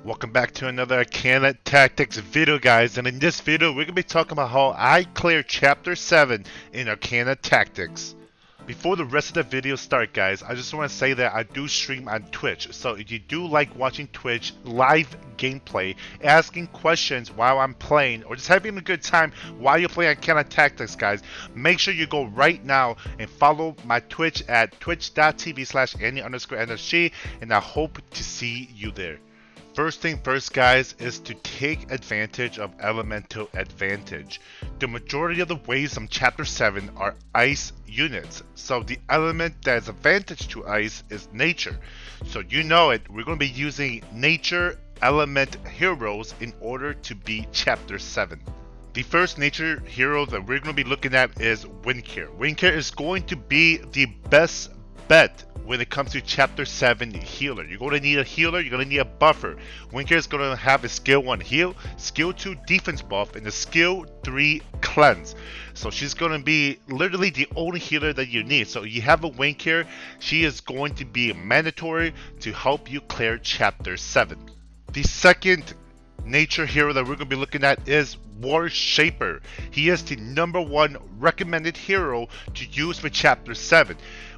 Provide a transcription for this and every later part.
Welcome back to another Arcana Tactics video, guys, and in this video we're going to be talking about how I clear Chapter 7 in Arcana Tactics. Before the rest of the video start, guys, I just want to say that I do stream on Twitch, so if you do like watching Twitch live gameplay, asking questions while I'm playing, or just having a good time while you play Arcana Tactics, guys, make sure you go right now and follow my Twitch at twitch.tv/Andy_NSG, and I hope to see you there. First thing first, guys, is to take advantage of elemental advantage. The majority of the waves from Chapter 7 are ice units, so the element that is advantage to ice is nature. So you know it, we're going to be using nature element heroes in order to beat Chapter 7. The first nature hero that we're going to be looking at is Windcare. Windcare is going to be the best bet when it comes to Chapter 7 healer. You're going to need a healer, you're going to need a buffer. Windcare is going to have a skill 1 heal, skill 2 defense buff, and a skill 3 cleanse. So she's going to be literally the only healer that you need. So you have a Windcare, she is going to be mandatory to help you clear Chapter 7. The second nature hero that we're going to be looking at is Warshaper. He is the #1 recommended hero to use for Chapter 7.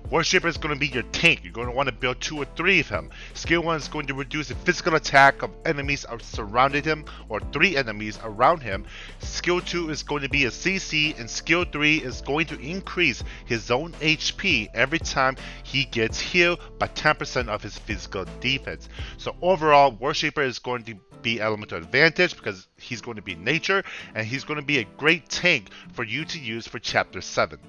Warshaper is going to be your tank. You're going to want to build 2 or 3 of him. Skill 1 is going to reduce the physical attack of enemies surrounding him, or 3 enemies around him. Skill 2 is going to be a CC, and Skill 3 is going to increase his own HP every time he gets healed by 10% of his physical defense. So overall, Warshaper is going to be elemental advantage because he's going to be nature, and he's going to be a great tank for you to use for Chapter 7.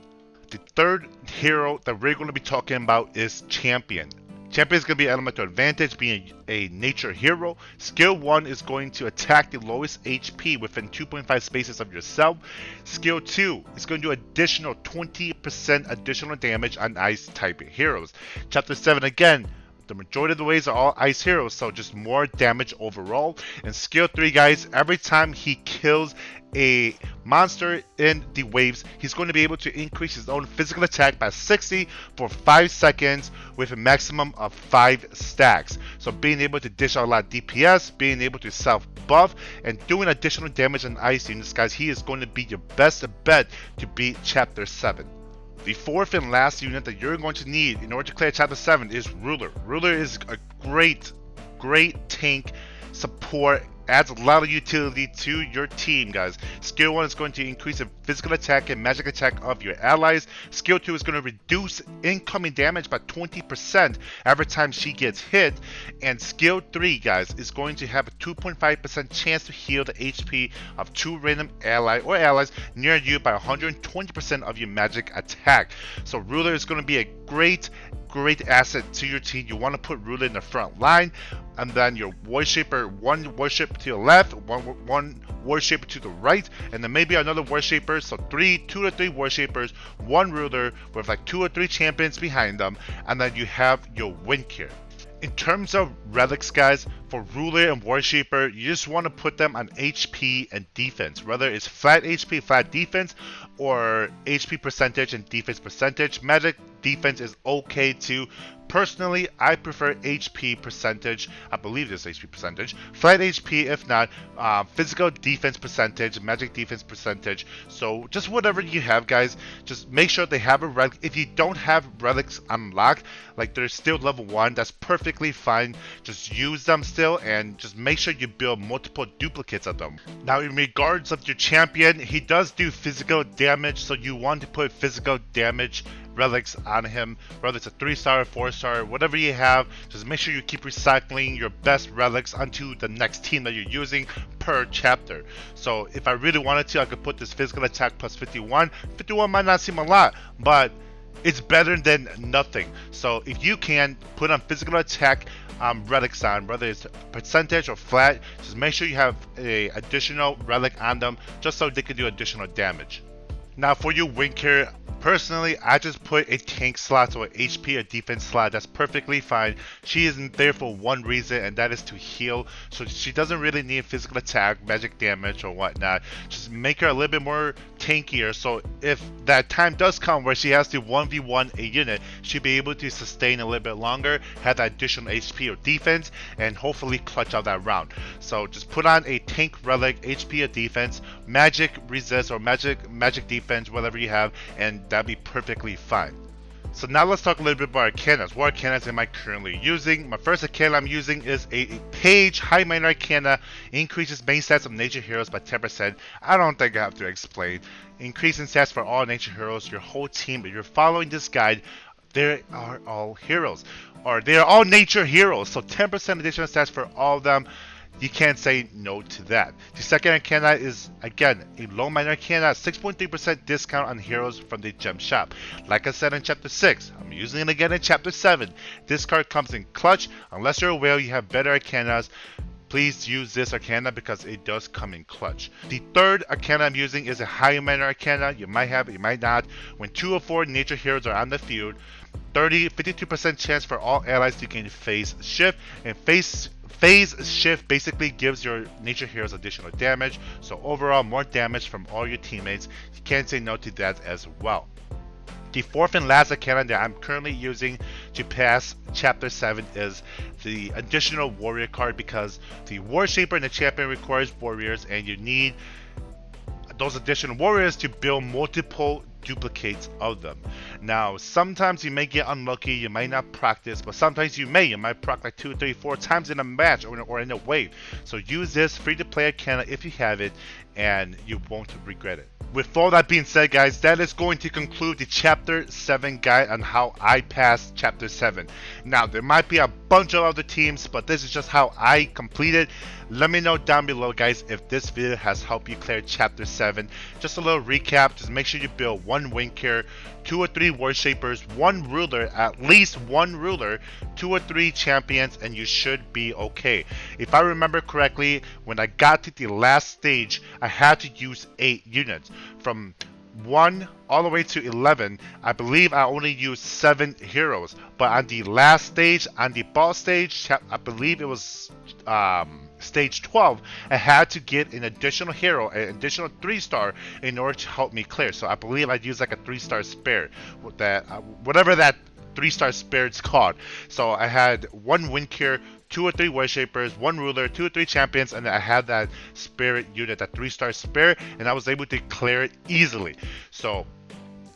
The third hero that we're going to be talking about is Champion. Champion is going to be elemental advantage, being a nature hero. Skill 1 is going to attack the lowest HP within 2.5 spaces of yourself. Skill 2 is going to do additional 20% additional damage on ice type heroes. Chapter 7 again, the majority of the waves are all ice heroes, so just more damage overall. And skill 3, guys, every time he kills a monster in the waves, he's going to be able to increase his own physical attack by 60 for 5 seconds with a maximum of 5 stacks. So being able to dish out a lot of DPS, being able to self buff, and doing additional damage on ice units, guys, he is going to be your best bet to beat Chapter 7. The fourth and last unit that you're going to need in order to clear Chapter 7 is Ruler. Ruler is a great tank support, adds a lot of utility to your team, guys. Skill 1 is going to increase the physical attack and magic attack of your allies. Skill 2 is going to reduce incoming damage by 20% every time she gets hit. And skill 3, guys, is going to have a 2.5% chance to heal the HP of 2 random allies near you by 120% of your magic attack. So Ruler is going to be a great asset to your team. You want to put Ruler in the front line, and then your Warshaper, one Warship to the left, one Warshaper to the right, and then maybe another Warshaper. So 2 to 3 Warshapers, 1 Ruler with like 2 or 3 champions behind them, and then you have your Windcare. In terms of relics, guys, for Ruler and Warshaper, you just want to put them on HP and defense, whether it's flat HP, flat defense, or HP percentage and defense percentage. Magic defense is okay too. Personally, I prefer HP percentage. I believe it's HP percentage. Flat HP, if not, physical defense percentage, magic defense percentage. So just whatever you have, guys, just make sure they have a relic. If you don't have relics unlocked, like they're still level 1, that's perfectly fine. Just use them still, and just make sure you build multiple duplicates of them. Now, in regards of your champion, he does do physical damage, so you want to put physical damage relics on him, whether it's a 3-star or 4-star, whatever you have. Just make sure you keep recycling your best relics onto the next team that you're using per chapter. So if I really wanted to, I could put this physical attack plus 51. 51 might not seem a lot, but it's better than nothing. So if you can put on physical attack relics on, whether it's percentage or flat, just make sure you have a additional relic on them just so they can do additional damage. Now for your Windcare, Personally, I just put a tank slot or HP or defense slot. That's perfectly fine. She isn't there for one reason, and that is to heal. So she doesn't really need physical attack, magic damage, or whatnot. Just make her a little bit more tankier. So if that time does come where she has to 1v1 a unit, she'll be able to sustain a little bit longer, have that additional HP or defense, and hopefully clutch out that round. So just put on a tank relic, HP or defense, magic resist or magic defense, whatever you have, and that'd be perfectly fine. So now let's talk a little bit about Arcanas. What Arcanas am I currently using? My first Arcana I'm using is a Page High Minor Arcana. Increases main stats of nature heroes by 10%. I don't think I have to explain. Increasing stats for all nature heroes. Your whole team, if you're following this guide, they are all heroes. Or they are all nature heroes. So 10% additional stats for all of them. You can't say no to that. The second Arcana is, again, a low minor Arcana, 6.3% discount on heroes from the gem shop. Like I said in Chapter 6, I'm using it again in Chapter 7. This card comes in clutch. Unless you're a whale, you have better Arcanas. Please use this Arcana because it does come in clutch. The third Arcana I'm using is a high minor Arcana. You might have it, you might not. When 2 or 4 nature heroes are on the field, 52% chance for all allies to gain phase shift, and phase shift basically gives your nature heroes additional damage, so overall more damage from all your teammates. You can't say no to that as well. The fourth and last Arcana that I'm currently using to pass Chapter 7 is the additional warrior card, because the War Shaper and the Champion requires warriors, and you need those additional warriors to build multiple duplicates of them. Now, sometimes you may get unlucky, you might not practice, but sometimes you might proc like 2, 3, 4 times in a match or in a wave. So use this free to play Arcana if you have it, and you won't regret it. With all that being said, guys, that is going to conclude the Chapter 7 guide on how I passed Chapter 7. Now, there might be a bunch of other teams, but this is just how I completed. Let me know down below, guys, if this video has helped you clear Chapter 7. Just a little recap. Just make sure you build 1 Windcare, 2 or 3 Worshapers, 1 Ruler, at least 1 Ruler, 2 or 3 Champions, and you should be okay. If I remember correctly, when I got to the last stage, I had to use 8 units. From 1 all the way to 11, I believe I only used 7 heroes. But on the last stage, on the boss stage, I believe it was stage 12, I had to get an additional hero, an additional 3-star in order to help me clear. So I believe I'd use like a 3-star spare, with that whatever that 3-star spare is called. So I had 1 Windcare, 2 or 3 Worshapers, 1 Ruler, 2 or 3 Champions, and I had that Spirit unit, that 3-star spare, and I was able to clear it easily. So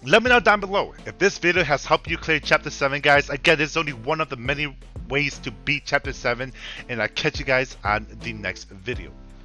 let me know down below if this video has helped you clear Chapter 7, guys. Again, this is only one of the many ways to beat Chapter 7, and I'll catch you guys on the next video.